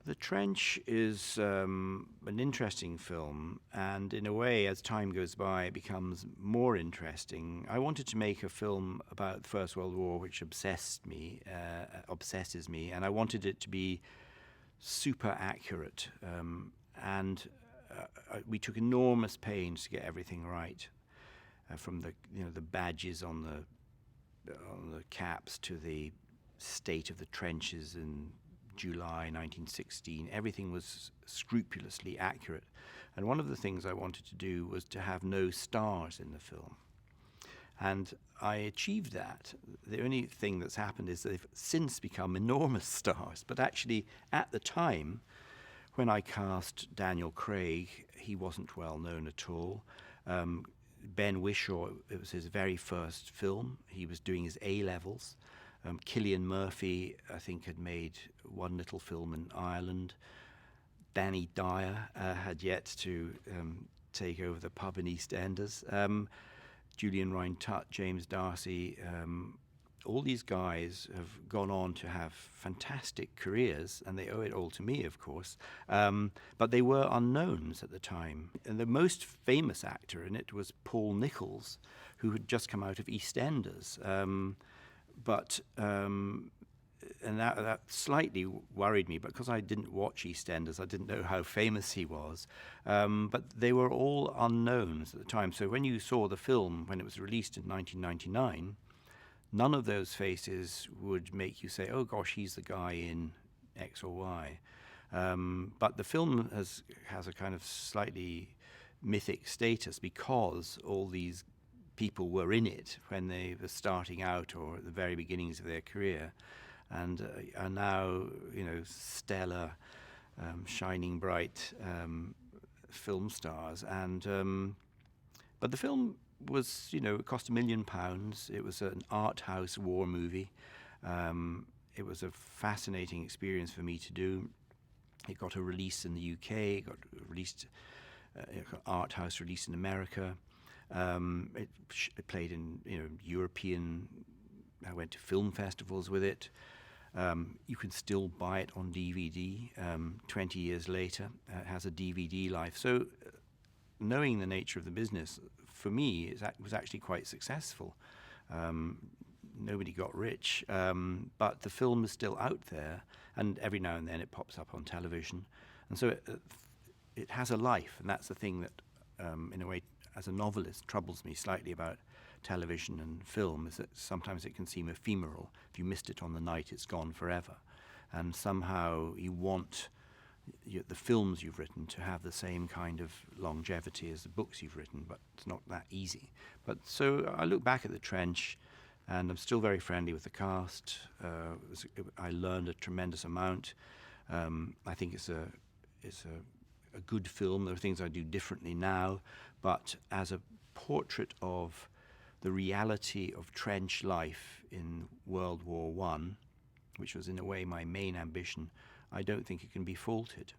The Trench is an interesting film, and in a way, as time goes by, it becomes more interesting. I wanted to make a film about the First World War, which obsesses me, and I wanted it to be super accurate. And we took enormous pains to get everything right, from the badges on the caps to the state of the trenches in July 1916. Everything was scrupulously accurate. And one of the things I wanted to do was to have no stars in the film. And I achieved that. The only thing that's happened is they've since become enormous stars. But actually, at the time, when I cast Daniel Craig, he wasn't well known at all. Ben Whishaw, it was his very first film. He was doing his A-levels. Cillian Murphy, I think, had made one little film in Ireland. Danny Dyer had yet to take over the pub in EastEnders. Julian Rhind-Tutt, James D'Arcy, all these guys have gone on to have fantastic careers, and they owe it all to me, of course. But they were unknowns at the time. And the most famous actor in it was Paul Nicholls, who had just come out of EastEnders. And that slightly worried me, because I didn't watch EastEnders. I didn't know how famous he was. But they were all unknowns at the time. So when you saw the film, when it was released in 1999, none of those faces would make you say, oh gosh, he's the guy in X or Y. But the film has a kind of slightly mythic status, because all these people were in it when they were starting out or at the very beginnings of their career, and are now, stellar, shining bright film stars. And but the film was, it cost £1 million. It was an art house war movie. It was a fascinating experience for me to do. It got a release in the UK. It got released, art house release in America. It played in European. I went to film festivals with it. You can still buy it on DVD 20 years later. It has a DVD life. So knowing the nature of the business, for me, it was actually quite successful. Nobody got rich, but the film is still out there, and every now and then it pops up on television. And so it has a life, and that's the thing that, in a way, as a novelist, troubles me slightly about television and film, is that sometimes it can seem ephemeral. If you missed it on the night, it's gone forever. And somehow you want the films you've written to have the same kind of longevity as the books you've written, but it's not that easy. But so I look back at The Trench, and I'm still very friendly with the cast. I learned a tremendous amount. I think it's a good film. There are things I do differently now, but as a portrait of the reality of trench life in World War I, which was in a way my main ambition, I don't think it can be faulted.